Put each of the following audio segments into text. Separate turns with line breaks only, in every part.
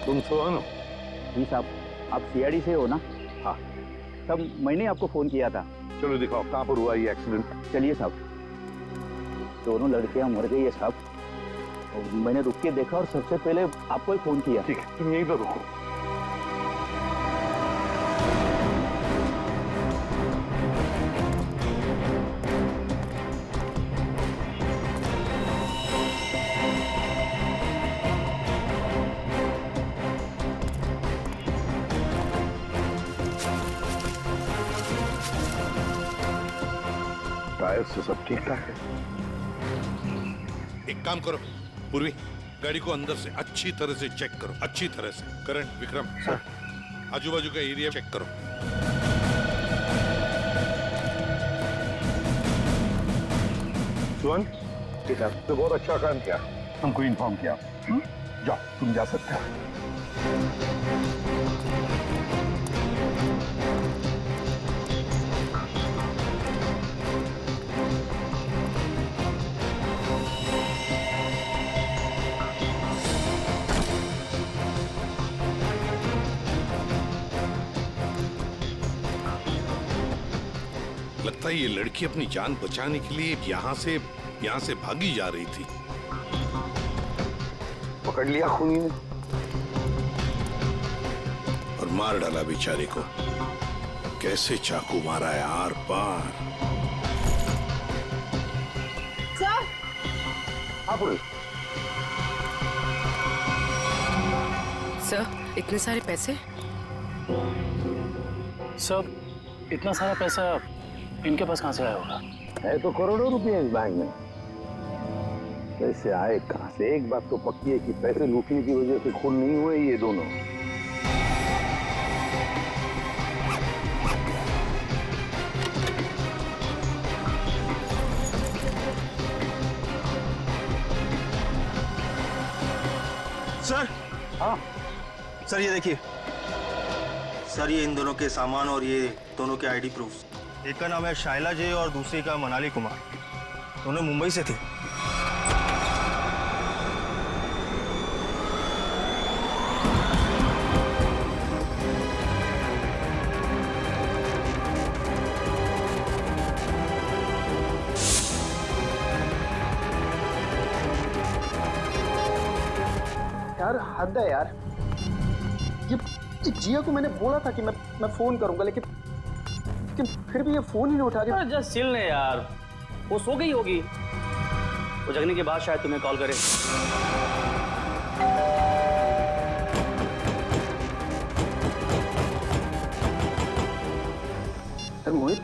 तुम सोहन हो?
जी साहब, आप सीआईडी से हो ना?
हाँ।
तब मैंने आपको फोन किया था।
चलो दिखाओ कहाँ पर हुआ ये एक्सीडेंट।
चलिए साहब। दोनों लड़कियां मर गई है साहब। और मैंने रुक के देखा और सबसे पहले आपको ही फोन किया।
ठीक है, तुम यहीं पर रुको। टायर से सब ठीक ठाक है।
एक काम करो पूर्वी, गाड़ी को अंदर से अच्छी तरह से चेक करो, अच्छी तरह से। करण, विक्रम सर, आजू बाजू का एरिया चेक करो।
सुहन, ठीक है, तो बहुत अच्छा काम किया, हमको इन्फॉर्म किया। जाओ, तुम जा सकते हो।
लगता है ये लड़की अपनी जान बचाने के लिए यहाँ से भागी जा रही थी।
पकड़ लिया खूनी ने
और मार डाला बेचारे को। कैसे चाकू मारा है आर पार।
सर,
हाँ पुलिस।
सर, इतने सारे पैसे?
सब इतना सारा पैसा इनके पास कहाँ से आया होगा?
है तो करोड़ों रुपए इस बैंक में। पैसे आए कहाँ से? एक बात तो पक्की है कि पैसे लूटने की वजह से खून नहीं हुए ये दोनों।
सर।
हाँ
सर ये देखिए सर, ये इन दोनों के सामान और ये दोनों के आईडी प्रूफ्स। एक का नाम है शाइला जे और दूसरे का मनाली कुमार। दोनों मुंबई से थे।
यार हद है यार। ये जिया को मैंने बोला था कि मैं फोन करूंगा, लेकिन फिर भी ये फोन ही नहीं उठा रही।
जस्ट चिल ने यार, वो सो गई होगी। वो जगने के बाद शायद तुम्हें कॉल करे।
यार मोहित,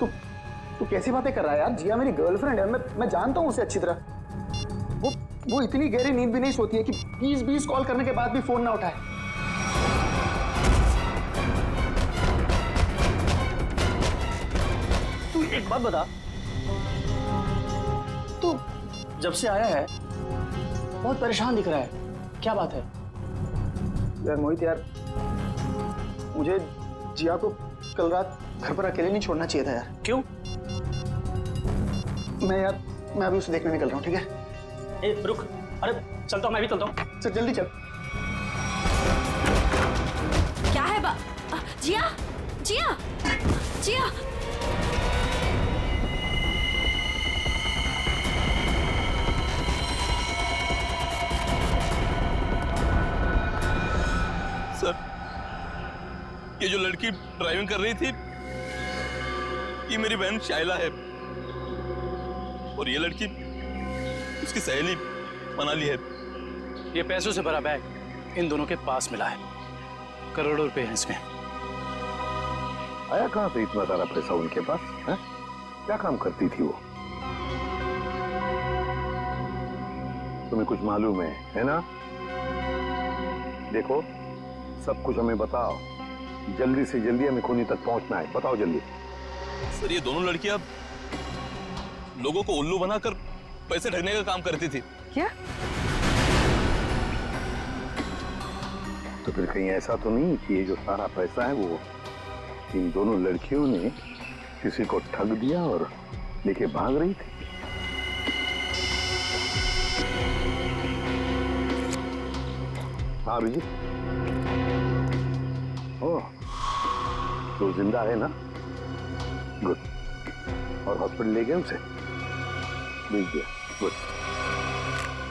तू कैसी बातें कर रहा है यार? जिया मेरी गर्लफ्रेंड है, मैं जानता हूँ उसे अच्छी तरह। वो इतनी गहरी नींद भी नहीं सोती है कि 20 कॉल करने के बाद भी फोन ना उठाए।
तू एक बात बता, तू जब से आया है बहुत परेशान दिख रहा है, क्या बात है?
यार मोहित यार, मुझे जिया को कल रात घर पर अकेले नहीं छोड़ना चाहिए था यार।
क्यों?
मैं अभी उसे देखने निकल रहा हूँ, ठीक है?
ए, रुक। अरे चलता हूँ, मैं भी चलता हूँ।
चल जल्दी चल।
क्या है जिया, जिया, जिया।
सर, ये जो लड़की ड्राइविंग कर रही थी, ये मेरी बहन शाइला है और ये लड़की उसकी सहेली मनाली है।
ये पैसों से भरा बैग इन दोनों के पास मिला है। करोड़ों रुपए हैं इसमें।
आया कहाँ से इतना सारा पैसा उनके पास? है? क्या काम करती थी वो? तुम्हें कुछ मालूम है ना? देखो, सब कुछ हमें बताओ। जल्दी से जल्दी हमें खूनी तक पहुंचना है। बताओ जल्दी।
सर, ये दोनों लड़कियां लोगों को उल्लू बनाकर पैसे ठगने का काम करती थी।
क्या?
तो फिर कहीं ऐसा तो नहीं कि ये जो सारा पैसा है वो इन दोनों लड़कियों ने किसी को ठग दिया और लेके भाग रही थी? हाँ अभिजीत। ओह, तो जिंदा है ना? गुड। और हॉस्पिटल ले गए उसे? भेज दिया। गुड।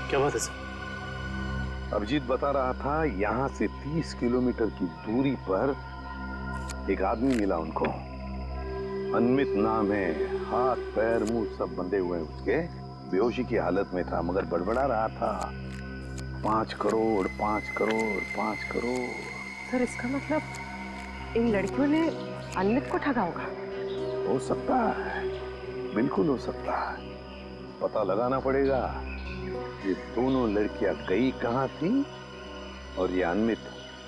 क्या बात है सर?
अभिजीत बता रहा था यहाँ से 30 किलोमीटर की दूरी पर एक आदमी मिला उनको। अनमित नाम है, हाथ पैर मुंह सब बंधे हुए हैं उसके, बेहोशी की हालत में था मगर बड़बड़ा रहा था 5 करोड़ 5 करोड़ 5 करोड़।
सर इसका मतलब इन लड़कियों ने अनमित को ठगा होगा।
हो सकता है, बिल्कुल हो सकता है। पता लगाना पड़ेगा ये दोनों लड़कियां गई कहाँ थी और ये अनमित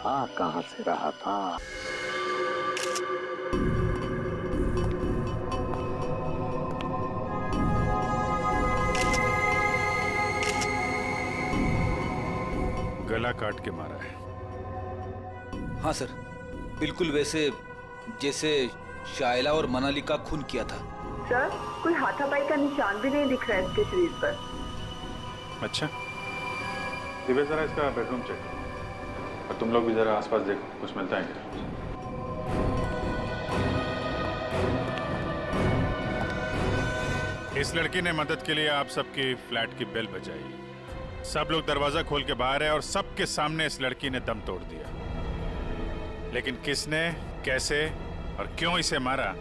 आ कहाँ से रहा था।
गला काट के मारा है।
हाँ सर, बिल्कुल वैसे जैसे शाइला और मनाली का खून किया था।
सर, कोई हाथापाई का निशान भी नहीं दिख रहा है इसके शरीर पर।
अच्छा, दिव्या जरा इसका बेडरूम चेक करो। और तुम लोग भी जरा आसपास देखो, कुछ मिलता है क्या? इस लड़की ने मदद के लिए आप सबकी फ्लैट की बेल बजाई। सब लोग दरवाजा खोल के बाहर है और सबके सामने इस लड़की ने दम तोड़ दिया। लेकिन किसने, कैसे और क्यों इसे मारा,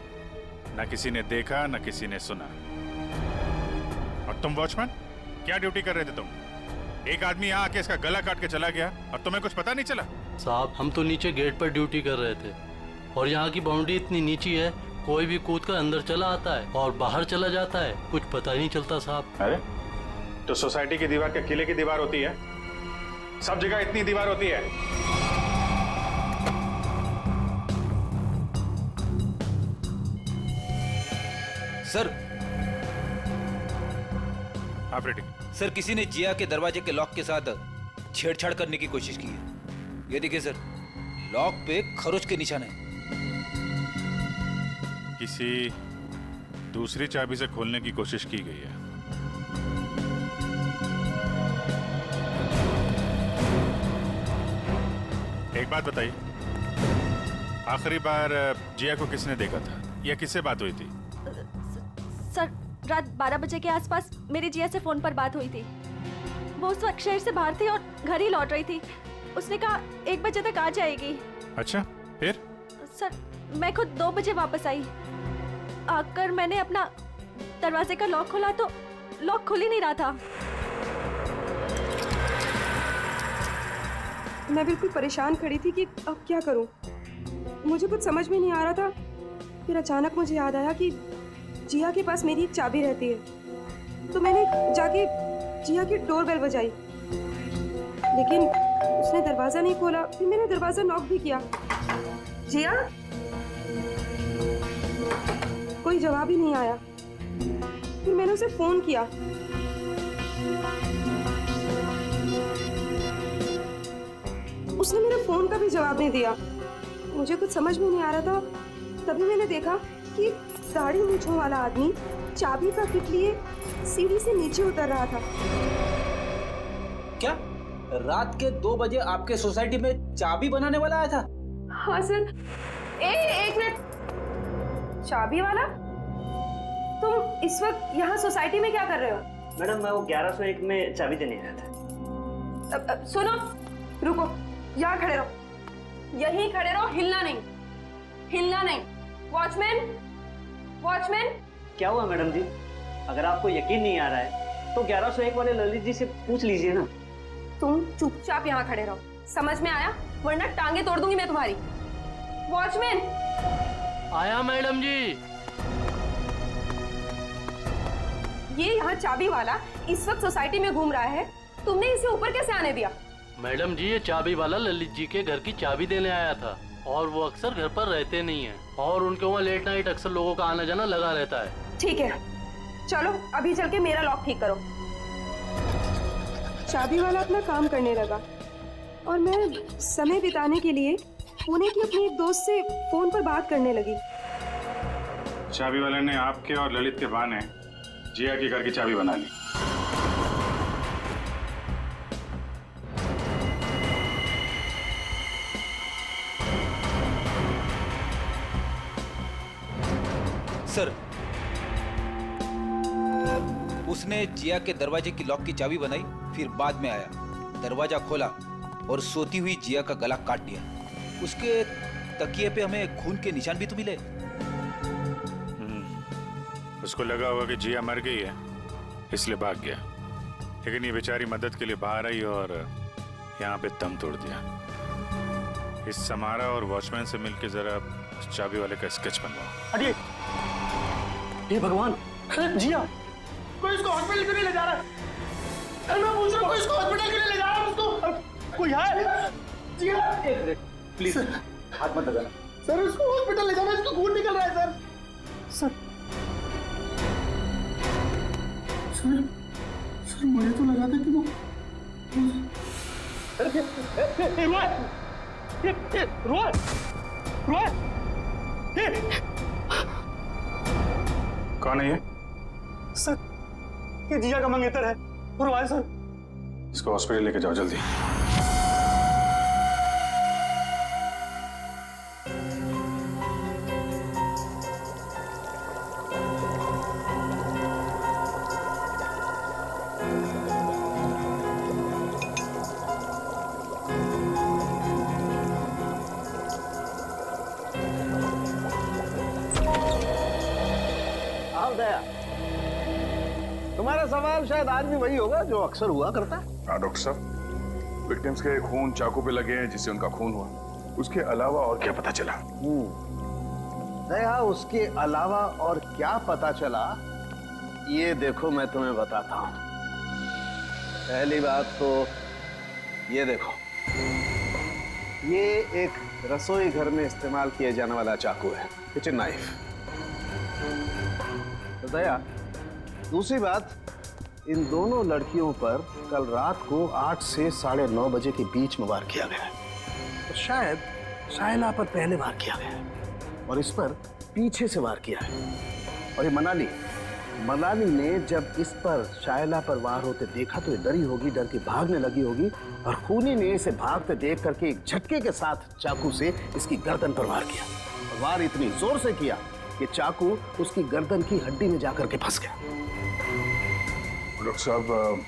ना किसी ने देखा ना किसी ने सुना। और तुम वॉचमैन, क्या ड्यूटी कर रहे थे तुम? एक आदमी यहाँ आके इसका गला काट के चला गया और तुम्हें कुछ पता नहीं चला?
साहब हम तो नीचे गेट पर ड्यूटी कर रहे थे और यहाँ की बाउंड्री इतनी नीची है, कोई भी कूद कर अंदर चला आता है और बाहर चला जाता है, कुछ पता ही नहीं चलता साहब।
अरे तो सोसाइटी की दीवार क्या किले की दीवार होती है? सब जगह इतनी दीवार होती है?
सर,
ऑपरेटिंग
सर किसी ने जिया के दरवाजे के लॉक के साथ छेड़छाड़ करने की कोशिश की है। ये देखिए सर, लॉक पे खरोच के निशान है।
किसी दूसरी चाबी से खोलने की कोशिश की गई है। एक बात बताइए, आखिरी बार जिया को किसने देखा था या किससे बात हुई थी?
सर रात 12 बजे के आसपास मेरी जिया से फोन पर बात हुई थी। वो उस वक्त शहर से बाहर थी और घर ही लौट रही थी। उसने कहा 1 बजे तक आ जाएगी।
अच्छा, फिर?
सर मैं खुद 2 बजे वापस आई। आकर मैंने अपना दरवाजे का लॉक खोला तो लॉक खुल ही नहीं रहा था।
मैं बिल्कुल परेशान खड़ी थी कि अब क्या करूं। मुझे कुछ समझ में नहीं आ रहा था। फिर अचानक मुझे याद आया कि जिया के पास मेरी एक चाबी रहती है, तो मैंने जाके जिया की डोरबेल बजाई, लेकिन उसने दरवाजा नहीं खोला। फिर मैंने दरवाजा नॉक भी किया। जिया, कोई जवाब ही नहीं आया। फिर मैंने उसे फोन किया। उसने मेरे फोन का भी जवाब नहीं दिया। मुझे कुछ समझ में नहीं आ रहा था। तभी मैंने देखा कि दाढ़ी मूंछों वाला आदमी चाबी का किट लिए सीढ़ी से नीचे उतर रहा था।
क्या रात के 2 बजे आपके सोसाइटी में चाबी बनाने वाला आया था?
हाँ सर। एक मिनट, चाबी वाला? तुम इस वक्त यहाँ सोसाइटी में क्या कर रहे हो?
मैडम मैं वो 1101 में चाबी देने आया था।
सुनो, रुको, यहाँ खड़े रहो, यहीं खड़े रहो, हिलना नहीं, हिलना नहीं। Watchman, watchman.
क्या हुआ मैडम जी? अगर आपको यकीन नहीं आ रहा है तो 1101 वाले ललित जी से पूछ लीजिए ना।
तुम चुपचाप यहाँ खड़े रहो, समझ में आया? वरना टांगे तोड़ दूंगी मैं तुम्हारी। वॉचमैन।
आया मैडम जी।
ये यहाँ चाबी वाला इस वक्त सोसाइटी में घूम रहा है, तुमने इसे ऊपर कैसे आने दिया?
मैडम जी ये चाबी वाला ललित जी के घर की चाबी देने आया था और वो अक्सर घर पर रहते नहीं हैं और उनके वहाँ लेट नाइट अक्सर लोगों का आना जाना लगा रहता है।
ठीक है, चलो अभी चल के मेरा लॉक ठीक करो। चाबी वाला अपना काम करने लगा और मैं समय बिताने के लिए पुणे की अपनी एक दोस्त से फोन पर बात करने लगी।
चाबी वाले ने आपके और ललित के बहाने जिया के घर की चाबी बना ली।
सर, उसने जिया के दरवाजे की लॉक की चाबी बनाई, फिर बाद में आया, दरवाजा खोला और सोती हुई जिया का गला काट दिया। उसके तकिए पे हमें खून के निशान भी तो मिले।
उसको लगा होगा कि जिया मर गई है, इसलिए भाग गया। लेकिन ये बेचारी मदद के लिए बाहर आई और यहाँ पे दम तोड़ दिया। इस समारा और वॉचमैन से मिलके जरा उस चाबी वाले का स्केच बनवाओ।
हटिए। हे भगवान, जिया कोई इसको हॉस्पिटल क्यों नहीं ले जा रहा? मैं पूछ रहा हूँ, कोई इसको हॉस्पिटल क्यों नहीं ले जा रहा? उसको कोई है? जिया, एक मिनट प्लीज, हाथ मत लगाना सर। उसको हॉस्पिटल ले जाना, इसको खून निकल रहा है सर। सर मुझे तो लगा था कि वो
कौन है ये?
सर ये जिया का मंगेतर है, रोय सर।
इसको हॉस्पिटल लेके जाओ जल्दी।
तुम्हारा सवाल शायद आज भी वही होगा जो अक्सर हुआ करता है।
हाँ डॉक्टर साहब, विक्टिम्स के खून चाकू पे लगे हैं जिससे उनका खून हुआ। उसके अलावा और क्या पता चला?
दया, उसके अलावा और क्या पता चला, ये देखो मैं तुम्हें बताता हूं। पहली बात तो ये देखो, ये एक रसोई घर में इस्तेमाल किए जाने वाला चाकू है, किचन नाइफ। तो दया, दूसरी बात, इन दोनों लड़कियों पर कल रात को 8 से 9:30 बजे के बीच में वार किया गया है। तो शायद शाइला पर पहले वार किया गया है और इस पर पीछे से वार किया है। और ये मनाली ने जब इस पर शाइला पर वार होते देखा तो ये डरी होगी, डर के भागने लगी होगी और खूनी ने इसे भागते देख करके एक झटके के साथ चाकू से इसकी गर्दन पर वार किया। और वार इतनी जोर से किया कि चाकू उसकी गर्दन की हड्डी में जाकर के फंस गया।
डॉक्टर साहब,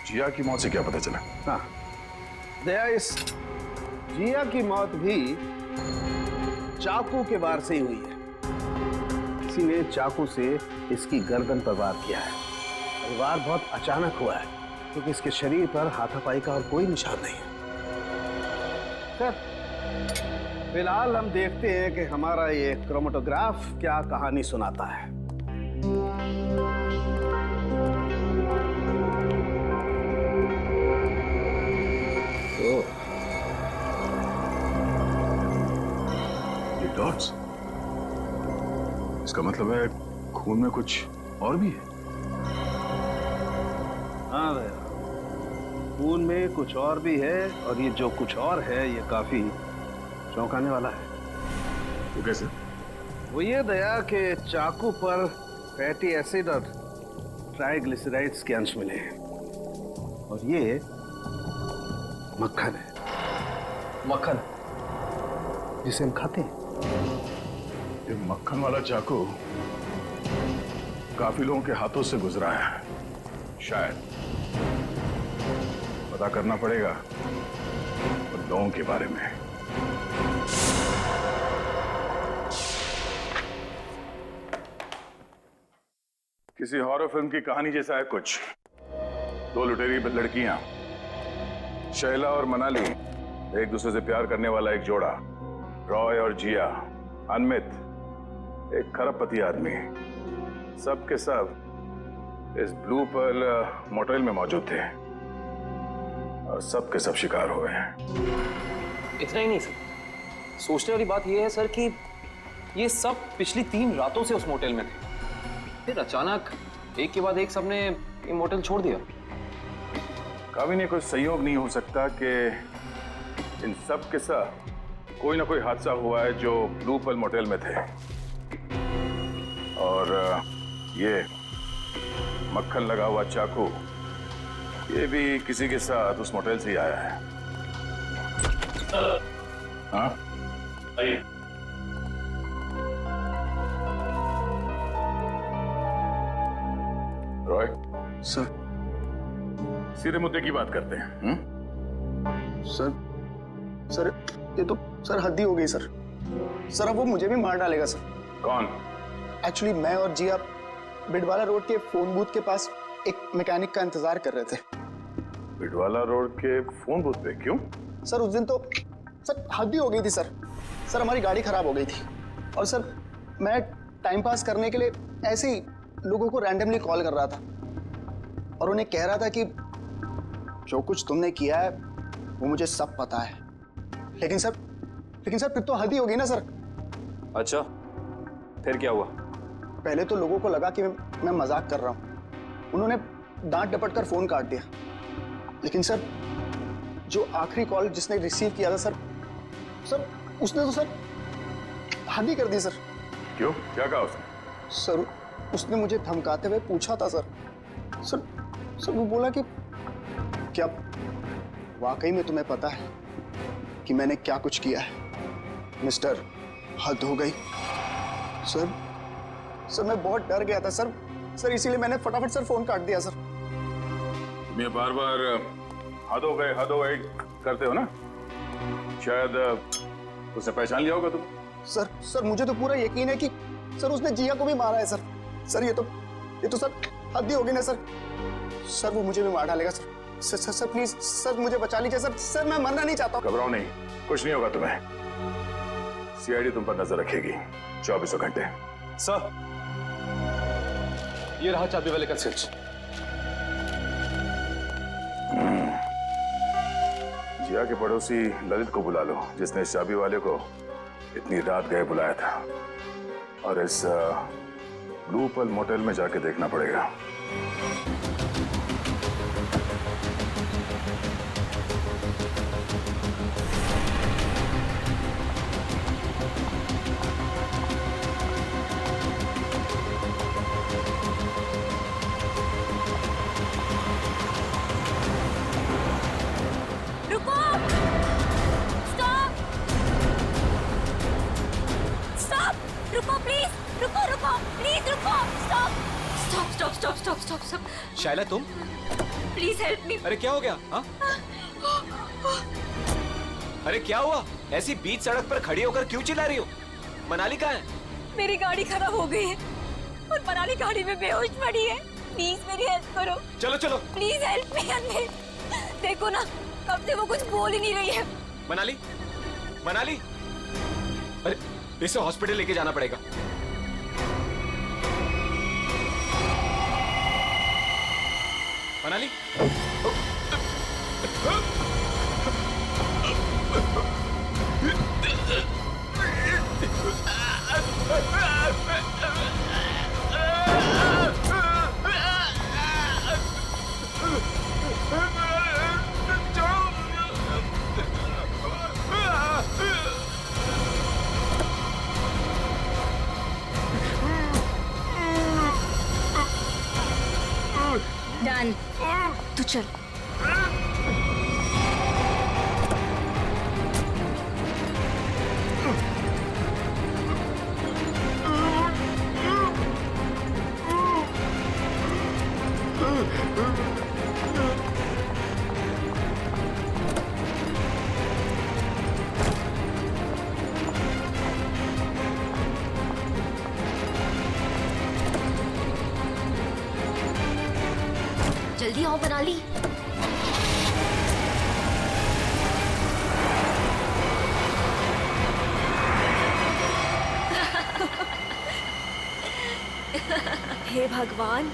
जिया की मौत से क्या पता चला?
हाँ दया, इस जिया की मौत भी चाकू के वार से ही हुई है। किसी ने चाकू से इसकी गर्दन पर वार किया है। और वार बहुत अचानक हुआ है क्योंकि इसके शरीर पर हाथापाई का और कोई निशान नहीं है। सर, फिलहाल हम देखते हैं कि हमारा ये क्रोमेटोग्राफ क्या कहानी सुनाता है।
ये डॉट्स, इसका मतलब है खून में कुछ और भी है।
हाँ भैया, खून में कुछ और भी है और ये जो कुछ और है ये काफी चौंकाने वाला है।
वो कैसे?
वो ये दया कि चाकू पर फैटी एसिड और ट्राइग्लिसराइड्स के अंश मिले हैं और ये मक्खन है।
मक्खन
जिसे हम खाते हैं।
ये मक्खन वाला चाकू काफी लोगों के हाथों से गुजरा है। शायद पता करना पड़ेगा उन लोगों के बारे में। किसी हॉरर फिल्म की कहानी जैसा है कुछ। 2 लुटेरी लड़कियां, शैला और मनाली, एक दूसरे से प्यार करने वाला एक जोड़ा, रॉय और जिया, अनमित, एक खरबपति आदमी, सब के सब इस ब्लू पर्ल मोटेल में मौजूद थे और सब के सब शिकार हुए हैं।
इतना ही नहीं सर, सोचने वाली बात यह है सर कि ये सब पिछली 3 रातों से उस मोटेल में थे, फिर अचानक एक के बाद एक सबने ये मोटेल छोड़ दिया।
कभी नहीं कोई संयोग नहीं हो सकता कि इन सब के साथ कोई ना कोई हादसा हुआ है जो ब्लू पर्ल मोटेल में थे। और ये मक्खन लगा हुआ चाकू, ये भी किसी के साथ उस मोटेल से ही आया है। हाँ? सीधे मुद्दे की बात करते हैं।
सर ये तो सर हद ही हो गई सर। सर अब वो मुझे भी मार डालेगा सर।
कौन?
एक्चुअली मैं और जिया बिडवाला रोड के फोन बूथ के पास एक मैकेनिक का इंतजार कर रहे थे।
बिडवाला रोड के फोन बूथ पे? क्यों?
सर उस दिन तो सर हद ही हो गई थी सर। सर हमारी गाड़ी खराब हो गई थी और सर मैं टाइम पास करने के लिए ऐसे ही लोगों को रैंडमली कॉल कर रहा था और उन्हें कह रहा था कि जो कुछ तुमने किया है वो मुझे सब पता है। लेकिन सर फिर तो हद ही हो गई ना सर।
अच्छा, फिर क्या हुआ?
पहले तो लोगों को लगा कि मैं मजाक कर रहा हूँ। उन्होंने डांट डपट कर फोन काट दिया। लेकिन सर जो आखिरी कॉल जिसने रिसीव किया था सर उसने तो सर हद ही कर दी सर।
क्यों? क्या कहा उसने?
सर उसने मुझे धमकाते हुए पूछा था सर वो बोला कि क्या वाकई में तुम्हें पता है कि मैंने क्या कुछ किया है? मिस्टर, हद हो गई। सर मैं बहुत डर गया था सर इसीलिए मैंने फटाफट सर फोन काट दिया सर।
तुम ये बार बार हद हो गए करते हो ना? शायद उसने पहचान लिया होगा तुम।
सर मुझे तो पूरा यकीन है कि सर उसने जिया को भी मारा है सर ये तो सर हद ही होगी ना सर वो मुझे भी मार डालेगा सर प्लीज सर मुझे बचा लीजिए सर मैं मरना नहीं चाहता।
घबराओ नहीं, कुछ नहीं होगा तुम्हें। सीआईडी तुम पर नजर रखेगी 24 घंटे।
सर, ये रहा चाबी वाले का स्विच।
जिया के पड़ोसी ललित को बुला लो, जिसने इस चाबी वाले को इतनी रात गए बुलाया था। और इस ब्लू पल मोटेल में जाके देखना पड़ेगा।
स्टॉप। शाइला तुम?
Please help me.
अरे क्या हो गया? हाँ? अरे क्या हुआ? ऐसी बीच सड़क पर खड़ी होकर क्यों चिल्ला रही हो? मनाली कहाँ है?
मेरी गाड़ी खराब हो गई है और मनाली गाड़ी में बेहोश पड़ी है। प्लीज मेरी हेल्प करो।
चलो
प्लीज हेल्प मी अनमेल। देखो ना, कब से वो कुछ बोल ही नहीं रही है।
मनाली अरे इसे हॉस्पिटल लेके जाना पड़ेगा। मनाली
डन, तू चल।
जल्दी आओ मनाली।
हे भगवान,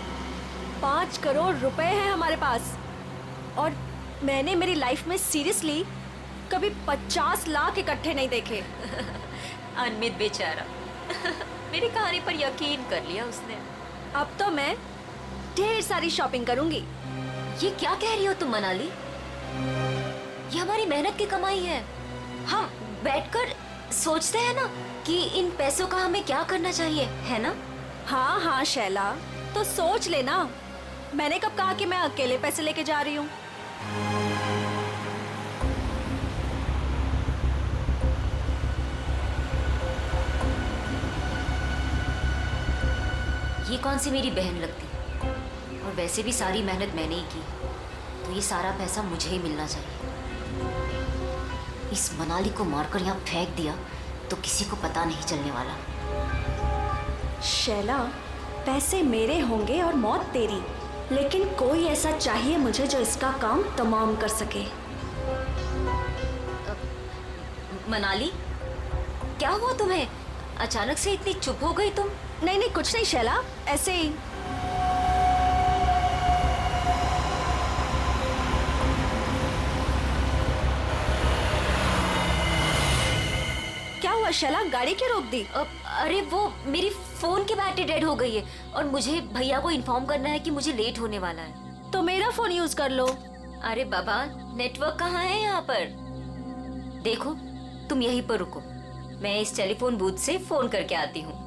5 करोड़ रुपए हैं हमारे पास और मैंने मेरी लाइफ में सीरियसली कभी 50 लाख इकट्ठे नहीं देखे।
अनमित बेचारा मेरी कहानी पर यकीन कर लिया उसने।
अब तो मैं ढेर सारी शॉपिंग करूंगी।
ये क्या कह रही हो तुम मनाली? ये हमारी मेहनत की कमाई है। हम बैठकर सोचते हैं ना कि इन पैसों का हमें क्या करना चाहिए, है ना?
हाँ शैला, तो सोच लेना। मैंने कब कहा कि मैं अकेले पैसे लेके जा रही हूँ?
ये कौन सी मेरी बहन लगती? और वैसे भी सारी मेहनत मैंने ही की। तो ये सारा पैसा मुझे ही मिलना चाहिए। इस मनाली को मारकर यहाँ फेंक दिया तो किसी को पता नहीं चलने वाला।
शैला, पैसे मेरे होंगे और मौत तेरी, लेकिन कोई ऐसा चाहिए मुझे जो इसका काम तमाम कर सके।
मनाली, क्या हुआ तुम्हें? अचानक से इतनी चुप हो गई तुम?
नहीं नहीं, कुछ नहीं शैला, ऐसे ही। क्या हुआ शैला, गाड़ी क्यों रोक दी?
अरे वो मेरी फोन की बैटरी डेड हो गई है और मुझे भैया को इन्फॉर्म करना है कि मुझे लेट होने वाला है।
तो मेरा फोन यूज कर लो।
अरे बाबा, नेटवर्क कहाँ है यहाँ पर? देखो, तुम यहीं पर रुको, मैं इस टेलीफोन बूथ से फोन करके आती हूँ।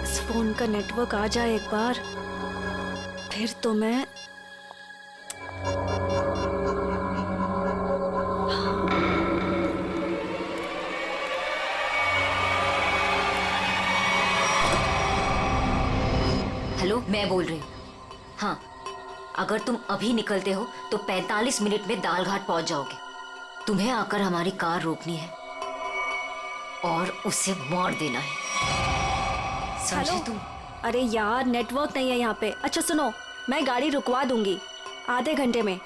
इस फोन का नेटवर्क आ जाए एक बार, फिर तो मैं
हेलो, मैं बोल रही हूँ। हाँ, अगर तुम अभी निकलते हो तो 45 मिनट में दालघाट पहुंच जाओगे। तुम्हें आकर हमारी कार रोकनी है और उसे मार देना है, समझे तुम?
अरे यार, नेटवर्क नहीं है यहाँ पे। अच्छा सुनो, मैं गाड़ी रुकवा दूंगी आधे घंटे में,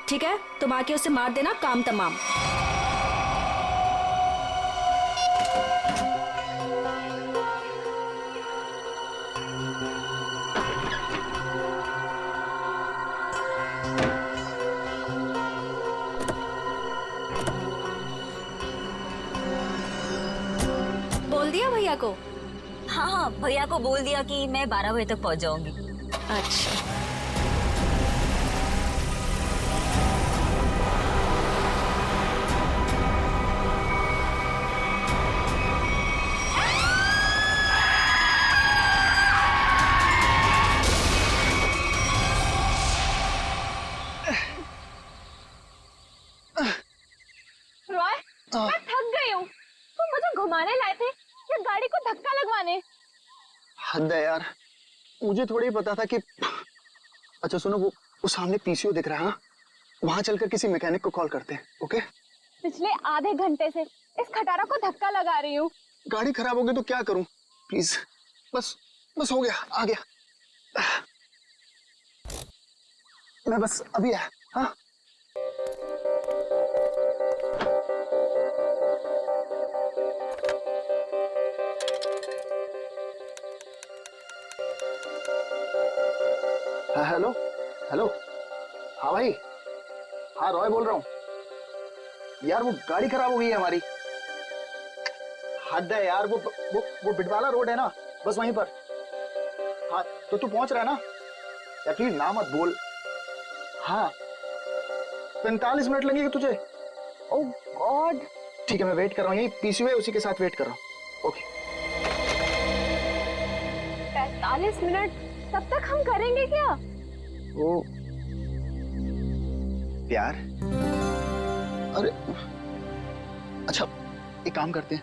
ठीक है? तुम आके उसे मार देना, काम तमाम। बोल दिया भैया को?
हाँ हाँ, भैया को बोल दिया कि मैं 12 बजे तक पहुंच जाऊंगी।
अच्छा।
रॉय, मैं थक गई हूँ। तुम मुझे घुमाने लाए थे या गाड़ी को धक्का लगवाने?
हद है यार, मुझे थोड़ी ही पता था कि। अच्छा सुनो, वो सामने पीसीओ दिख रहा है, वहां चलकर किसी मैकेनिक को कॉल करते हैं, ओके?
पिछले आधे घंटे से इस खटारा को धक्का लगा रही हूँ।
गाड़ी खराब हो गई तो क्या करूं? प्लीज, बस बस हो गया, आ गया मैं, बस अभी आया। हाँ हेलो हेलो, हाँ भाई, हाँ रॉय बोल रहा हूँ यार। वो गाड़ी खराब हो गई है हमारी। हद है यार, वो बिटवाला रोड है ना, बस वहीं पर। हाँ तो तू पहुंच रहा है ना यार? प्लीज ना मत बोल। हाँ 45 मिनट लगेंगे तुझे? ओह गॉड, ठीक है मैं वेट कर रहा हूँ, यही पीसीओ है उसी के साथ वेट कर रहा हूँ। ओके
45 मिनट, तब तक हम करेंगे क्या?
ओ प्यार, अरे अच्छा एक काम करते हैं,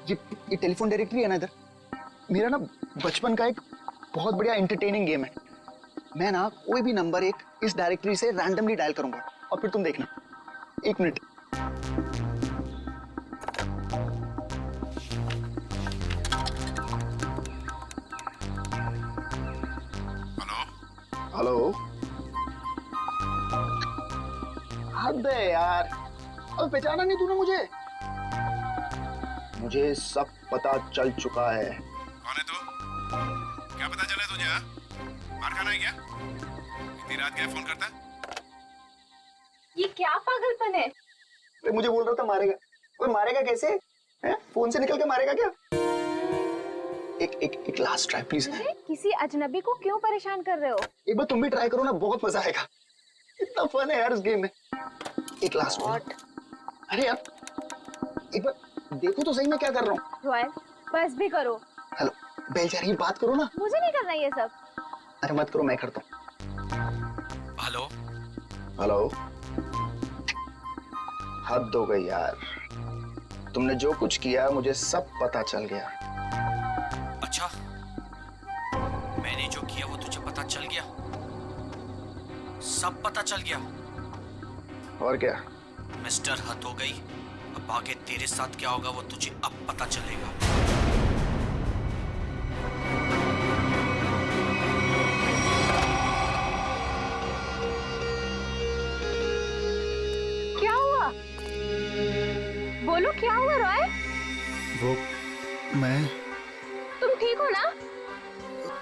ये टेलीफोन डायरेक्टरी है ना इधर, मेरा ना बचपन का एक बहुत बढ़िया एंटरटेनिंग गेम है। मैं ना कोई भी नंबर एक इस डायरेक्टरी से रैंडमली डायल करूंगा और फिर तुम देखना। एक मिनट। हेलो, हद है यार, अब पहचाना नहीं तूने मुझे? मुझे सब पता चल चुका है।
कौन है तू? क्या पता चला तुझे? हाँ? मार खाना है क्या? इतनी रात क्या फोन करता?
ये क्या पागलपन है?
मुझे बोल रहा था मारेगा। ओए मारेगा कैसे? है? फोन से निकल के मारेगा क्या? एक लास्ट ट्राई प्लीज।
किसी अजनबी को क्यों परेशान कर रहे हो? एक
बार तुम भी ट्राई करो ना, बहुत मजा आएगा। इतना फन है यार इस गेम में। एक लास्ट वन। अरे यार एक बार देखो तो सही मैं क्या कर रहा हूँ।
रॉयल, बस भी करो।
हेलो बेल जा रही है, बात करो ना।
मुझे नहीं करना ये सब।
अरे मत करो, मैं करता हूँ।
हेलो
हेलो,
हद हो गई यार, तुमने जो कुछ किया मुझे सब पता चल गया।
अच्छा, मैंने जो किया वो तुझे पता चल गया? सब पता चल गया?
और क्या?
मिस्टर हद हो गई, अब आगे तेरे साथ क्या होगा वो तुझे अब पता चलेगा।
क्या हुआ? बोलो क्या हुआ रॉय?
वो मैं
तुम ठीक हो ना?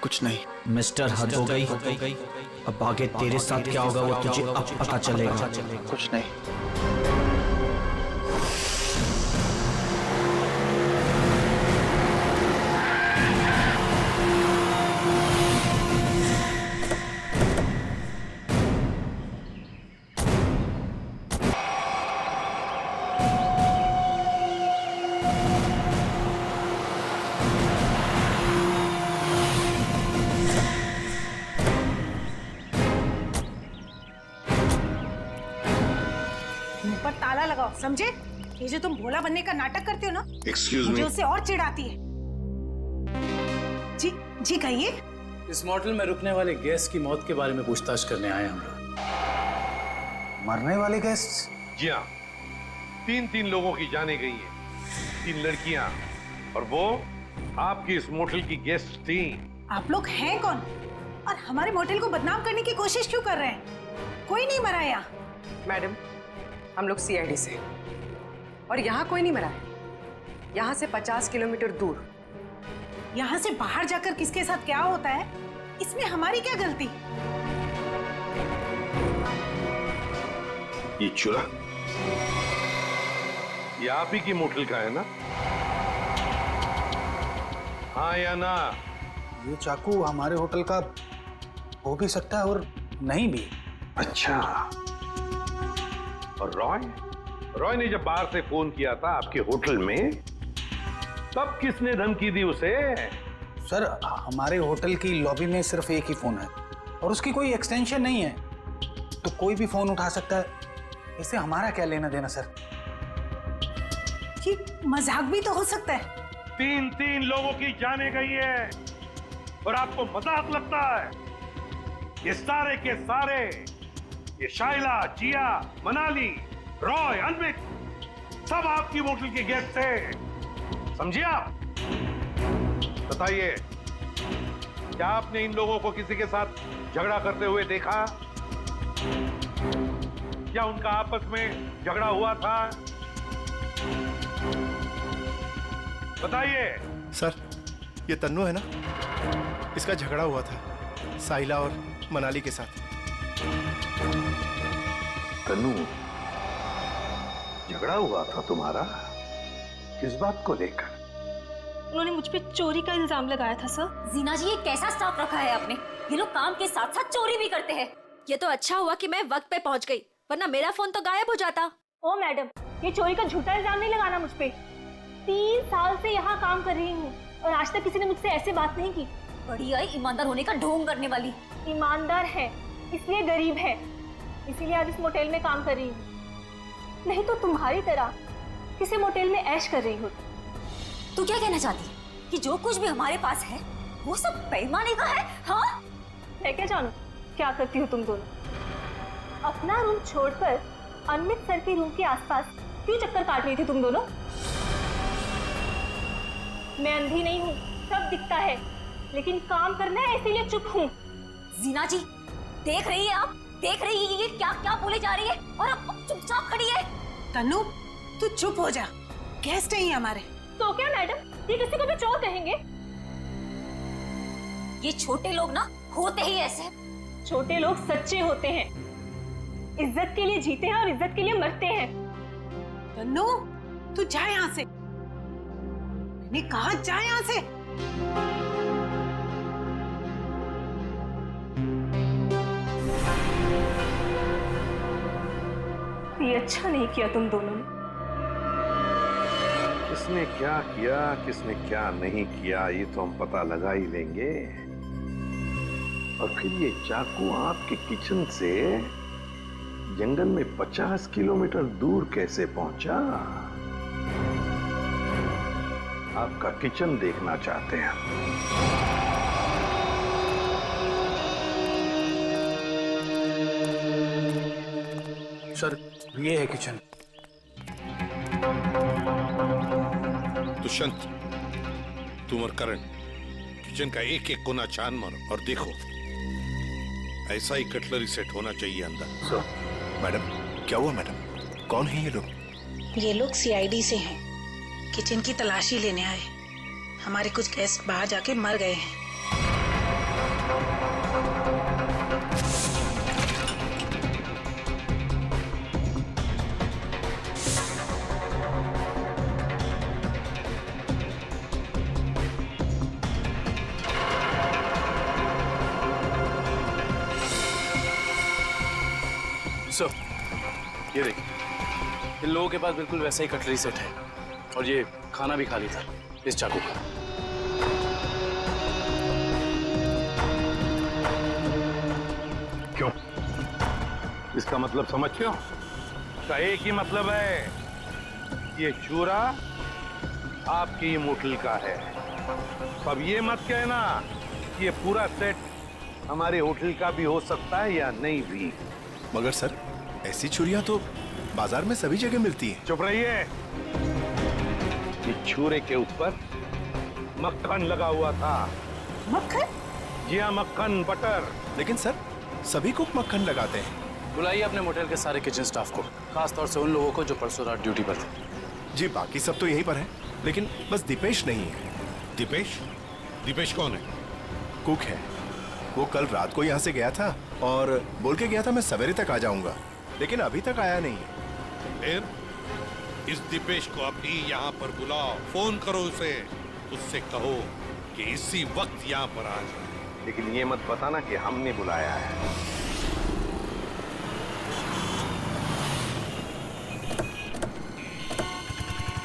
कुछ नहीं।
मिस्टर हद हो गई, अब आगे तेरे साथ क्या होगा वो तुझे अब पता चलेगा।
कुछ नहीं।
पर ताला लगाओ, समझे? ये जो तुम भोला बनने का नाटक करते हो ना,
Excuse
मुझे
me?
उससे और चिढ़ाती है। जी जी कहिए।
इस मोटल में रुकने वाले गेस्ट की मौत के बारे में पूछताछ करने आए हम लोग।
मरने वाले गेस्ट?
जी हाँ, 3 लोगों की जाने गई है, 3 लड़कियां, और वो आपकी इस मोटल की गेस्ट थी।
आप लोग हैं कौन और हमारे मोटेल को बदनाम करने की कोशिश क्यों कर रहे हैं? कोई नहीं मरा यहाँ।
मैडम, हम लोग सीआईडी से, और यहाँ कोई नहीं मरा है। यहाँ से 50 किलोमीटर दूर।
यहाँ से बाहर जाकर किसके साथ क्या होता है, इसमें हमारी क्या गलती?
ये चुरा, ये आप ही की मोटल का है ना? हाँ या ना?
ये चाकू हमारे होटल का हो भी सकता है और नहीं भी।
अच्छा, और रॉय ने जब बाहर से फोन किया था आपके होटल में, तब किसने धमकी दी उसे?
सर, हमारे होटल की लॉबी में सिर्फ एक ही फोन है और उसकी कोई एक्सटेंशन नहीं है, तो कोई भी फोन उठा सकता है। इससे हमारा क्या लेना देना सर?
ये मजाक भी तो हो सकता है।
3 लोगों की जाने गई है और आपको मजाक लगता है? ये सारे के सारे, ये शाइला, जिया, मनाली, रॉय, अनमित, सब आपकी मोटल के गेस्ट थे, समझिए आप? बताइए, क्या आपने इन लोगों को किसी के साथ झगड़ा करते हुए देखा? क्या उनका आपस में झगड़ा हुआ था? बताइए।
सर, ये तन्नू है ना, इसका झगड़ा हुआ था साहिला और मनाली के साथ।
तन्नू, झगड़ा हुआ था तुम्हारा? किस बात को लेकर?
उन्होंने मुझ पे चोरी का इल्जाम लगाया था सर।
जीना जी, ये कैसा स्टाफ रखा है आपने? ये लोग काम के साथ साथ चोरी भी करते हैं।
ये तो अच्छा हुआ कि मैं वक्त पे पहुंच गई, वरना मेरा फोन तो गायब हो जाता।
ओ मैडम, ये चोरी का झूठा इल्जाम नहीं लगाना मुझ पे। 3 साल से यहाँ काम कर रही हूँ और आज तक किसी ने मुझसे ऐसे बात नहीं की।
बड़ी आई ईमानदार होने का ढोंग करने वाली।
ईमानदार है इसलिए गरीब है, इसीलिए आज इस मोटेल में काम कर रही हूँ, नहीं तो तुम्हारी तरह किसी मोटेल में ऐश कर रही हूँ।
तू क्या कहना चाहती है कि जो कुछ भी हमारे पास है वो सब बेईमानी का है? हाँ,
मैं क्या जानूं क्या करती हो तुम दोनों? अपना रूम छोड़कर अनमित सर के रूम के आसपास क्यों चक्कर काट रही थी तुम दोनों? मैं अंधी नहीं हूँ, सब दिखता है, लेकिन काम करना है इसीलिए चुप हूँ।
जीना जी, देख रही है आप? देख रही है ये क्या क्या बोले जा रही है और अब चुपचाप खड़ी है।
तन्नू, तू चुप हो जा, गेस्ट है हमारे।
तो क्या मैडम, ये किसी को भी चोर कहेंगे?
ये छोटे लोग ना होते ही ऐसे।
छोटे लोग सच्चे होते हैं, इज्जत के लिए जीते हैं और इज्जत के लिए मरते हैं।
तन्नू, तू जा यहाँ से। मैंने कहा जा यहाँ से।
ये अच्छा नहीं किया तुम दोनों ने।
किसने क्या किया, किसने क्या नहीं किया, ये तो हम पता लगा ही लेंगे। और फिर ये चाकू आपके किचन से जंगल में 50 किलोमीटर दूर कैसे पहुंचा? आपका किचन देखना चाहते हैं।
सर ये है किचन।
दुष्यंत, तुम और करण किचन का एक एक कोना छान मारो और देखो, ऐसा ही कटलरी सेट होना चाहिए अंदर।
मैडम, क्या हुआ मैडम? कौन है ये लोग?
ये लोग सीआईडी से हैं। किचन की तलाशी लेने आए। हमारे कुछ गेस्ट बाहर जाके मर गए हैं।
सर, ये देखिए, इन लोगों के पास बिल्कुल वैसा ही कटलरी सेट है और ये खाना भी खाली था इस चाकू का।
क्यों? इसका मतलब समझते हो? इसका एक ही मतलब है, ये चूरा आपकी होटल का है। अब ये मत कहना कि ये पूरा सेट हमारे होटल का भी हो सकता है या नहीं भी।
मगर सर, ऐसी छुरियां तो बाजार में सभी जगह मिलती हैं।
चुप रहिए। इस छुरे के ऊपर मक्खन लगा हुआ था।
मक्खन?
जी हाँ, मक्खन, बटर।
लेकिन सर, सभी कुक मक्खन लगाते हैं।
बुलाइए अपने मोटेल के सारे किचन स्टाफ को, खास तौर से उन लोगों को जो परसों रात ड्यूटी पर थे।
जी, बाकी सब तो यहीं पर हैं, लेकिन बस दीपेश नहीं है।
दीपेश? दीपेश कौन है?
कुक है। वो कल रात को यहाँ से गया था और बोल के गया था मैं सवेरे तक आ जाऊंगा, लेकिन अभी तक आया नहीं है।
फिर इस दीपेश को अभी यहाँ पर बुलाओ, फोन करो उसे, उससे कहो कि इसी वक्त यहाँ पर आ जाए।
लेकिन ये मत बताना कि हमने बुलाया है।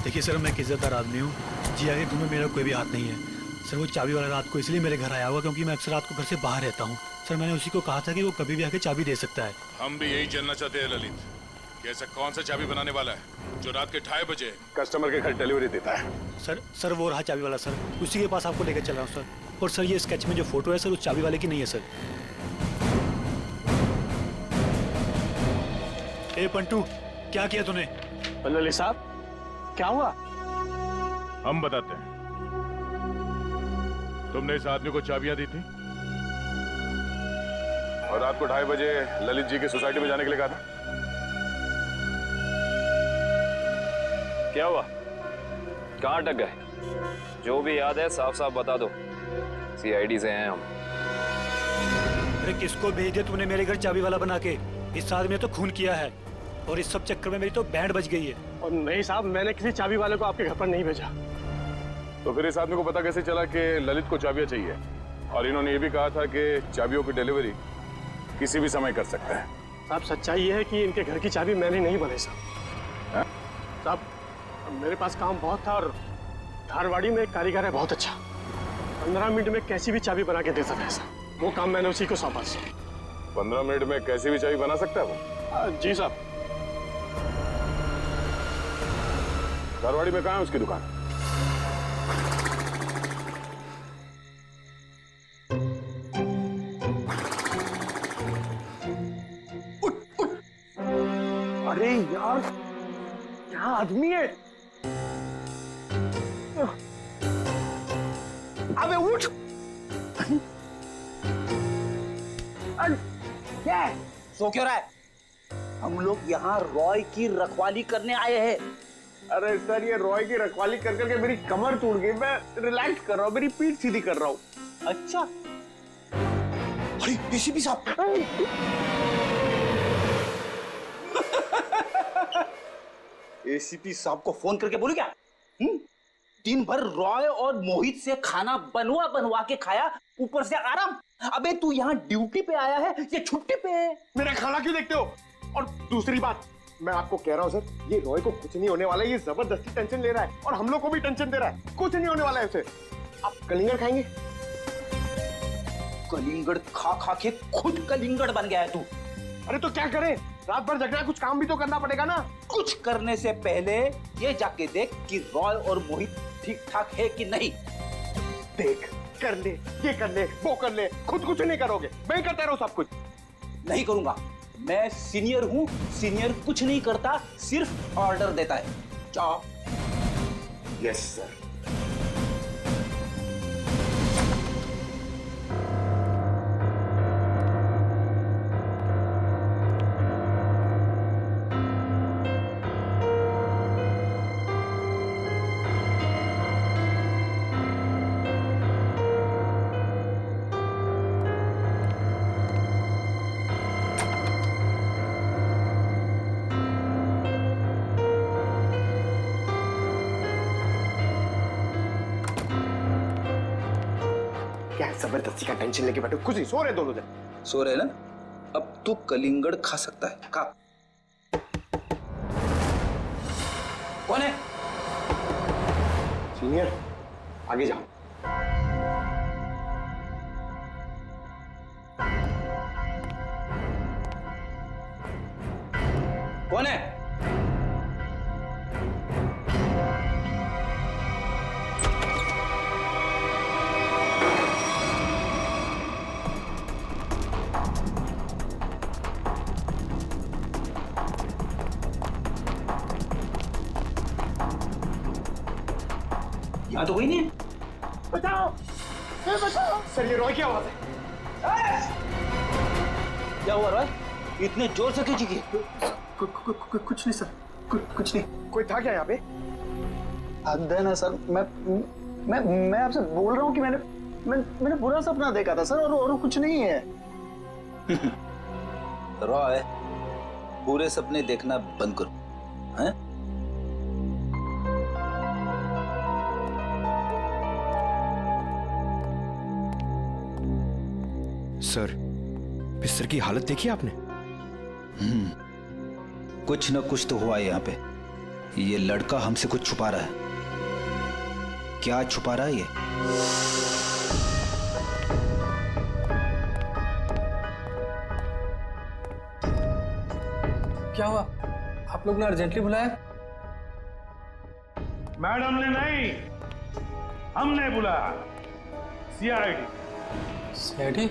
देखिए सर, मैं एक इज्जतदार आदमी हूँ। जी आगे घर में मेरा कोई भी हाथ नहीं है सर। वो चाबी वाला रात को इसलिए मेरे घर आया हुआ क्योंकि मैं अक्सर रात को घर से बाहर रहता हूँ सर। मैंने उसी को कहा था कि वो कभी भी आके चाबी दे सकता है।
हम भी यही जानना चाहते हैं ललित, कि ऐसा कौन सा चाबी बनाने वाला है जो रात के 2:30 बजे कस्टमर के घर डिलीवरी देता है।
सर वो रहा चाबी वाला सर, उसी के पास आपको लेकर चल रहा हूँ सर। और सर ये स्केच में जो फोटो है सर, उस चाबी वाले की नहीं है सर। ए पंटू, क्या किया तूने?
ललित साहब, क्या हुआ?
हम बताते हैं। तुमने इस आदमी को चाबियां दी थी और रात को 2:30 बजे ललित जी की सोसाइटी में जाने के लिए कहा था।
क्या हुआ? कहाँ अटक गए? जो भी याद है साफ साफ बता दो। सीआईडी से हैं हम।
अरे किसको भेज दिया तूने मेरे घर चाबी वाला बना के? इस आदमी ने तो खून किया है और इस सब चक्कर में मेरी तो बैंड बज गई है।
और नहीं साहब, मैंने किसी चाबी वाले को आपके घर पर नहीं भेजा।
तो फिर इस आदमी को पता कैसे चला कि ललित को चाबियां चाहिए? और इन्होंने ये भी कहा था कि चाबियों की डिलीवरी किसी भी समय कर सकता है।
साहब सच्चाई ये है कि इनके घर की चाबी मैंने नहीं बनाई साहब। साहब मेरे पास काम बहुत था और धारवाड़ी में एक कारीगर है बहुत अच्छा, 15 मिनट में कैसी भी चाबी बना के दे सकता है साहब। वो काम मैंने उसी को सौंपा।
15 मिनट में कैसी भी चाबी बना सकता है वो?
जी साहब।
धारवाड़ी में कहाँ है उसकी दुकान?
अरे यार, क्या आदमी है? अबे उठ!
क्या है? सो क्यों रहा है? हम लोग यहाँ रॉय की रखवाली करने आए हैं।
अरे सर, ये रॉय की रखवाली कर करके मेरी कमर टूट गई। मैं रिलैक्स कर रहा हूँ, मेरी पीठ सीधी कर रहा हूँ।
अच्छा। अरे एसीपी साहब, एसीपी साहब को फोन करके बोलू क्या? दिन भर रॉय और मोहित से खाना बनवा बनवा के खाया, ऊपर से आराम। अबे तू यहाँ ड्यूटी पे आया है या छुट्टी पे है?
मेरा खाना क्यों देखते हो? और दूसरी बात, मैं आपको कह रहा हूँ सर, ये रॉय को कुछ नहीं होने वाला है। ये जबरदस्ती टेंशन ले रहा है और हम लोग को भी टेंशन दे रहा है। कुछ नहीं होने वाला है उसे। आप कलिंगड़ खाएंगे?
कलिंगड़ खा खा के खुद कलिंगड़ बन गया है तू।
अरे तो क्या करें? रात भर जगना है, कुछ काम भी तो करना पड़ेगा ना।
कुछ करने से पहले ये जाके देख कि रॉय और मोहित ठीक ठाक है कि नहीं।
देख, कर ले, ये कर ले, वो कर ले, खुद कुछ नहीं करोगे, मैं ही करते रहूं सब कुछ।
नहीं करूंगा, मैं सीनियर हूं, सीनियर कुछ नहीं करता, सिर्फ ऑर्डर देता है। जाओ।
Yes sir. क्या जबरदस्ती का टेंशन लेके बैठे, कुछ नहीं, सो रहे दोनों जन।
सो रहे ना, अब तू कलिंगड़ खा सकता है, खा। कौन है?
सीनियर, आगे जाओ।
कौन है? यहाँ तो कोई नहीं है।
बचाओ, बचाओ। सर ये रॉय की आवाज है।
क्या हुआ रॉय? इतने जोर से क्यों चीखी?
कुछ नहीं सर, कुछ नहीं। कोई था क्या यहाँ पे?
हद है ना सर, मैं आपसे बोल रहा हूँ कि मैंने बुरा सपना देखा था सर, और कुछ नहीं है।
रॉय, बुरे सपने देखना बंद करो, हैं?
सर, बिस्तर की हालत देखी आपने?
कुछ न कुछ तो हुआ है यहाँ पे। ये लड़का हमसे कुछ छुपा रहा है। क्या छुपा रहा है ये?
क्या हुआ? आप लोग ने अर्जेंटली बुलाया?
मैडम ने नहीं, हमने बुलाया। सीआईडी।
सीआईडी?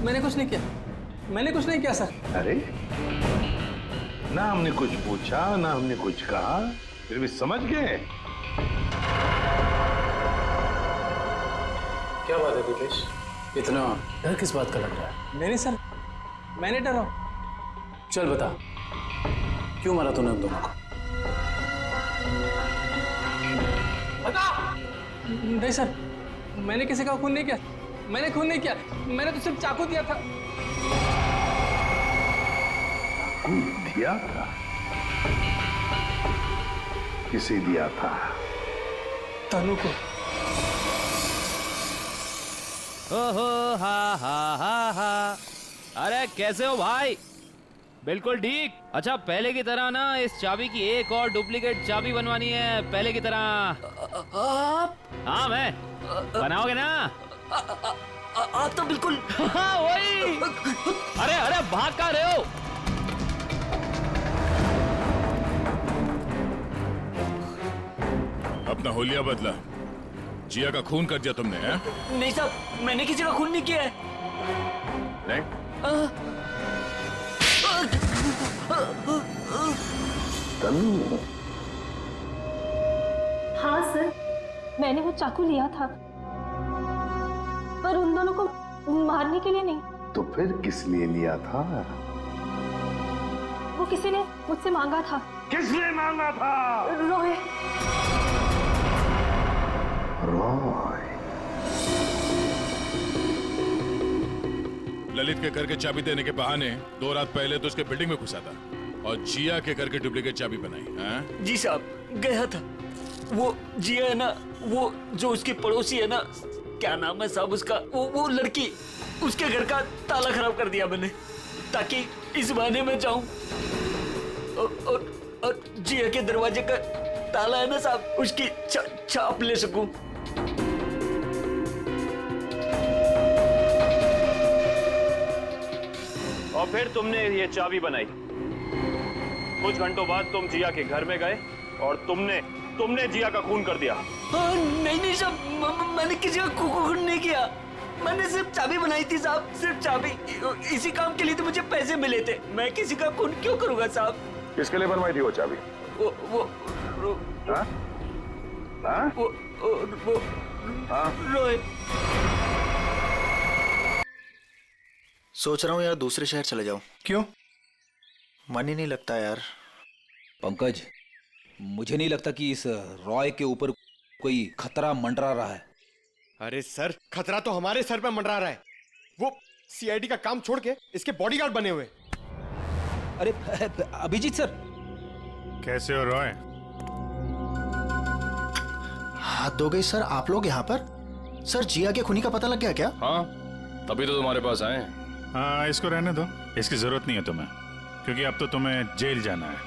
मैंने कुछ नहीं किया, मैंने कुछ नहीं किया सर।
अरे, ना हमने कुछ पूछा, ना हमने कुछ कहा, फिर भी समझ गए।
क्या बात है दिपेश? इतना डर किस बात का लग रहा है? नहीं सर, मैंने डरा। चल बता, क्यों मारा तूने उन दोनों को? बता। नहीं सर, मैंने किसी का खून नहीं किया, मैंने खून नहीं किया, मैंने तो सिर्फ चाकू दिया था।
दिया था? किसे दिया था?
तनु को।
ओहो, हा हा हा हा। अरे कैसे हो भाई? बिल्कुल ठीक। अच्छा, पहले की तरह ना इस चाबी की एक और डुप्लीकेट चाबी बनवानी है, पहले की तरह। हाँ, मैं बनाओगे ना?
आप तो बिल्कुल।
हाँ वही। अरे अरे भाग कहाँ रहे हो?
अपना होलिया बदला। जिया का खून कर दिया तुमने, हैं?
नहीं साहब, मैंने किसी का खून नहीं किया है।
नहीं?
तनु।
हाँ सर, मैंने वो चाकू लिया था, पर उन दोनों को मारने के लिए नहीं।
तो फिर किस लिए लिया था?
वो किसी ने मुझसे मांगा था।
किसने मांगा था?
रॉय।
रॉय।
ललित के घर के चाबी देने के बहाने 2 रात पहले तो उसके बिल्डिंग में घुसा था और जिया के घर के डुप्लीकेट चाबी बनाई, हैं?
जी साहब, गया था। वो जिया है ना, वो जो उसकी पड़ोसी है ना, क्या नाम है साहब उसका, वो लड़की, उसके घर का ताला खराब कर दिया मैंने, ताकि इस बहाने में जाऊं और जिया के दरवाजे का ताला है ना साहब, उसकी छाप ले सकूं।
और फिर तुमने ये चाबी बनाई। कुछ घंटों बाद तुम जिया के घर में गए और तुमने जिया का खून कर दिया।
नहीं साहब, मैंने किसी का खून नहीं किया। मैंने सिर्फ चाबी बनाई थी साहब, सिर्फ चाबी। इसी काम के लिए तो मुझे पैसे मिले थे। मैं किसी का खून क्यों करूंगा साहब?
किसके लिए बनवाई थी वो चाबी?
रोहित।
सोच रहा हूँ यार दूसरे शहर चले जाऊं।
क्यों?
मन ही नहीं लगता यार।
पंकज, मुझे नहीं लगता कि इस रॉय के ऊपर कोई खतरा मंडरा रहा है।
अरे सर, खतरा तो हमारे सर पे मंडरा रहा है। वो सीआईडी का काम छोड़ के इसके बॉडीगार्ड बने हुए।
अरे अभिजीत सर।
कैसे हो रॉय?
हाथ धो गई सर, आप लोग यहाँ पर? सर जिया के खूनी का पता लग गया क्या?
हाँ, तभी तो तुम्हारे पास आए।
हाँ, इसको रहने दो, इसकी जरूरत नहीं है तुम्हें, क्योंकि अब तो तुम्हें जेल जाना है।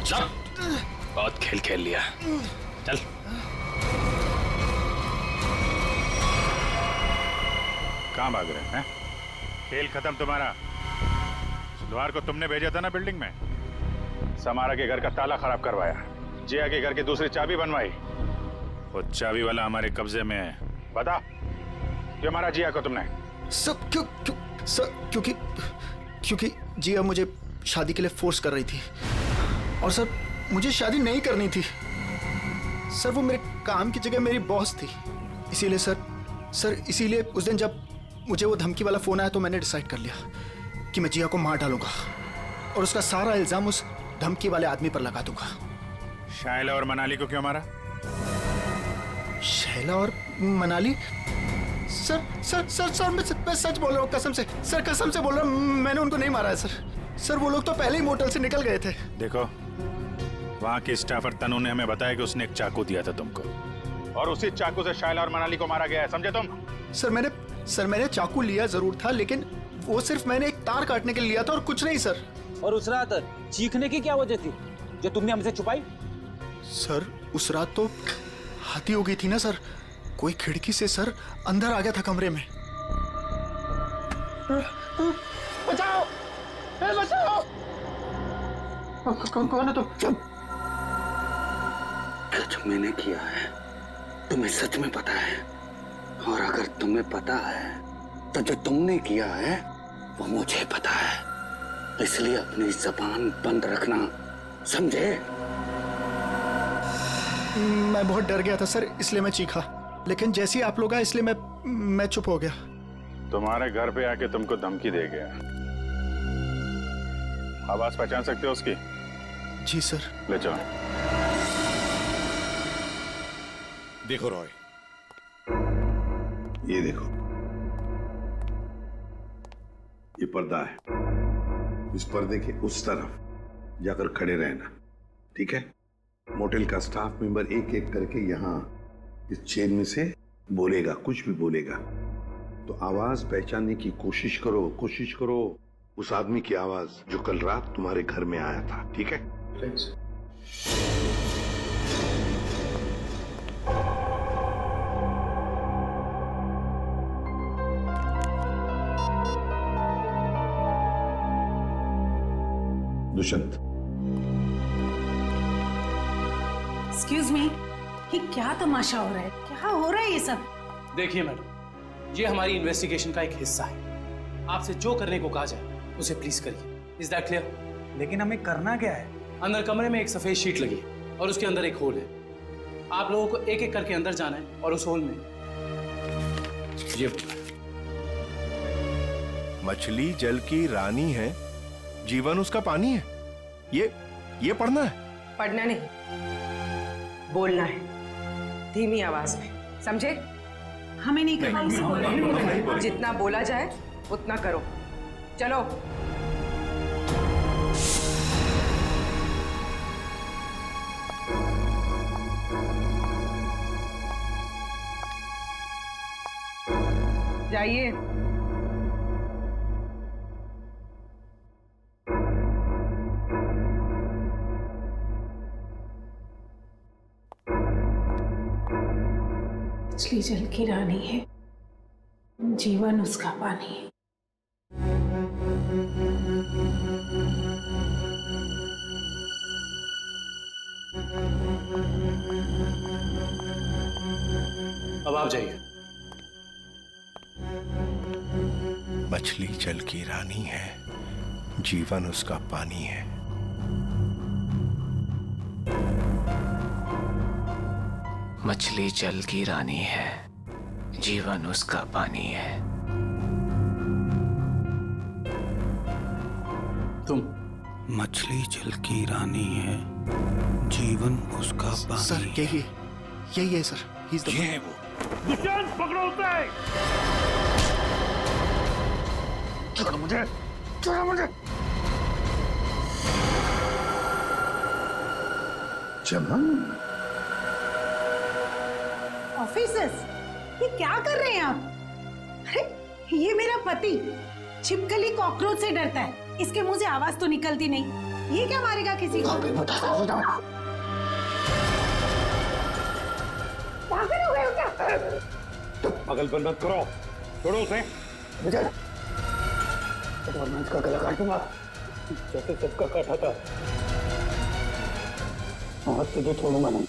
चल, बहुत खेल खेल लिया, चल।
कहाँ भाग रहे हैं? खेल खत्म तुम्हारा। सुधवार को तुमने भेजा था ना बिल्डिंग में, समारा के घर का ताला खराब करवाया, जिया के घर की दूसरी चाबी बनवाई। वो चाबी वाला हमारे कब्जे में है। बता, क्यों मारा जिया को तुमने?
सब क्योंकि जिया मुझे शादी के लिए फोर्स कर रही थी, और सर मुझे शादी नहीं करनी थी। सर वो मेरे काम की जगह मेरी बॉस थी, इसीलिए सर इसीलिए उस दिन जब मुझे वो धमकी वाला फोन आया तो मैंने डिसाइड कर लिया कि मैं जिया को मार डालूंगा और उसका सारा इल्जाम उस धमकी वाले आदमी पर लगा दूंगा।
शायला और मनाली को क्यों मारा?
शैला और मनाली? सर मैं सच बोल रहा हूँ, कसम से सर, कसम से बोल रहा हूँ, मैंने उनको नहीं मारा है सर। वो लोग तो पहले ही मोटल से निकल गए थे।
देखो, वहाँ के स्टाफर तनु ने हमें बताया कि उसने एक चाकू दिया था तुमको, और उसी चाकू से शायला और मनाली को मारा गया है, समझे तुम?
सर मैंने चाकू लिया जरूर था, लेकिन वो सिर्फ मैंने एक तार काटने के लिए लिया था और कुछ नहीं सर।
और उस रात चीखने की क्या वजह थी जो तुमने हमसे छुपाई?
सर उस रात तो हाथी हो गई थी ना सर, कोई खिड़की से सर अंदर आ गया था कमरे में।
बचाओ, बचाओ! कौन है तुम?
जो मैंने किया है तुम्हें सच में पता है, और अगर तुम्हें पता है तो जो तुमने किया है वो मुझे पता है, इसलिए अपनी जबान बंद रखना, समझे?
मैं बहुत डर गया था सर, इसलिए मैं चीखा, लेकिन जैसे ही आप लोग आए इसलिए मैं चुप हो गया।
तुम्हारे घर पे आके तुमको धमकी दे गया। आवाज पहचान सकते हो उसकी?
जी सर।
ले जाओ।
देखो रॉय,
ये देखो, ये पर्दा है, इस पर्दे के उस तरफ जाकर खड़े रहना, ठीक है? मोटेल का स्टाफ मेंबर एक एक करके यहाँ इस चेन में से बोलेगा, कुछ भी बोलेगा तो आवाज पहचानने की कोशिश करो उस आदमी की आवाज जो कल रात तुम्हारे घर में आया था, ठीक है? दुष्यंत।
एक्सक्यूज मी, ये क्या तमाशा हो रहा है? क्या हो रहा है ये सब?
देखिए मैडम, ये हमारी इन्वेस्टिगेशन का एक हिस्सा है। आपसे जो करने को कहा जाए उसे प्लीज करिए। Is that clear?
लेकिन हमें करना क्या है?
अंदर कमरे में एक सफेद शीट लगी है और उसके अंदर एक होल है। आप लोगों को एक एक करके अंदर जाना है और उस होल में ये
मछली जल की रानी है, जीवन उसका पानी है। ये पढ़ना है?
पढ़ना नहीं, बोलना है, धीमी आवाज में, समझे?
हमें नहीं करना।
जितना बोला जाए उतना करो। चलो। जाइए।
मछली जल की रानी है, जीवन उसका पानी है।
अब आप जाइए।
मछली जल की रानी है, जीवन उसका पानी है।
मछली जल की रानी है, जीवन उसका पानी है।
तुम मछली जल की रानी है, जीवन उसका पानी।
सर यही है सर।
ये है वो। दुष्यंत पकड़ो उसे।
छोड़ो मुझे, छोड़ो मुझे। चमन,
ऑफिसर्स, ये क्या कर रहे हैं आप? अरे ये मेरा पति छिपकली कॉकरोच से डरता है, इसके मुंह से आवाज तो निकलती नहीं, ये क्या मारेगा किसी को? पागल हो गए हो क्या?
पागलपन मत करो, छोड़ो उसे।
विजय, वरना इसका गला काट दूंगा जैसे सबका काटा था। आज तुझे छोड़ूंगा नहीं,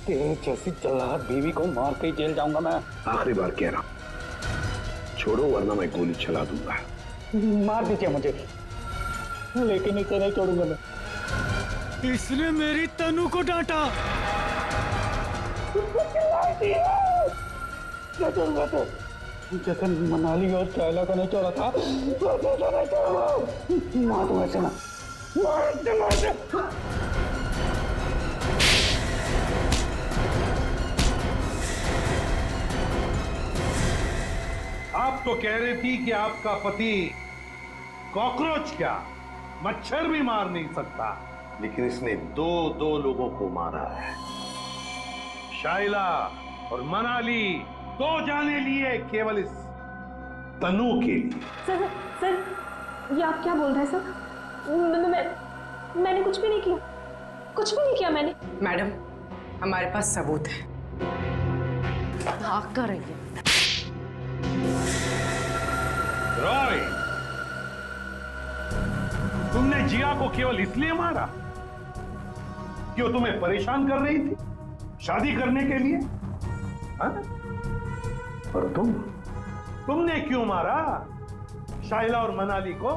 तेरे जैसी जल्लाद बीवी को मार के ही जेल जाऊंगा मैं।
आखिरी बार कह रहा हूं, छोड़ो वरना मैं गोली चला दूंगा।
मार दीजिए मुझे, लेकिन इसे नहीं छोड़ूंगा मैं।
इसने मेरी तनु को डांटा।
क्या छोड़ूंगा तो? जैसे मनाली और शैला को नहीं छोड़ा था, वैसे नहीं छोड़ूंगा। मार दूंगा इसे, मार दे।
आप तो कह रही थी कि आपका पति कॉकरोच क्या मच्छर भी मार नहीं सकता,
लेकिन इसने दो लोगों को मारा है।
शाइला और मनाली, 2 जाने लिए केवल इस तनु के लिए।
सर, ये आप क्या बोल रहे हैं सर? मैंने कुछ भी नहीं किया, कुछ भी नहीं किया मैंने।
मैडम, हमारे पास सबूत है। भाग कर रही है।
रॉय, तुमने जिया को केवल इसलिए मारा कि वो तुम्हें परेशान कर रही थी शादी करने के लिए? हाँ? और तुमने क्यों मारा शाइला और मनाली को?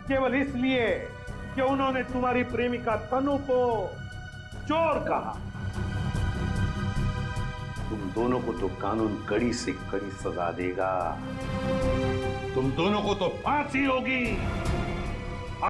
केवल इसलिए कि उन्होंने तुम्हारी प्रेमिका तनु को चोर कहा।
तुम दोनों को तो कानून कड़ी से कड़ी सजा देगा।
तुम दोनों को तो फांसी होगी।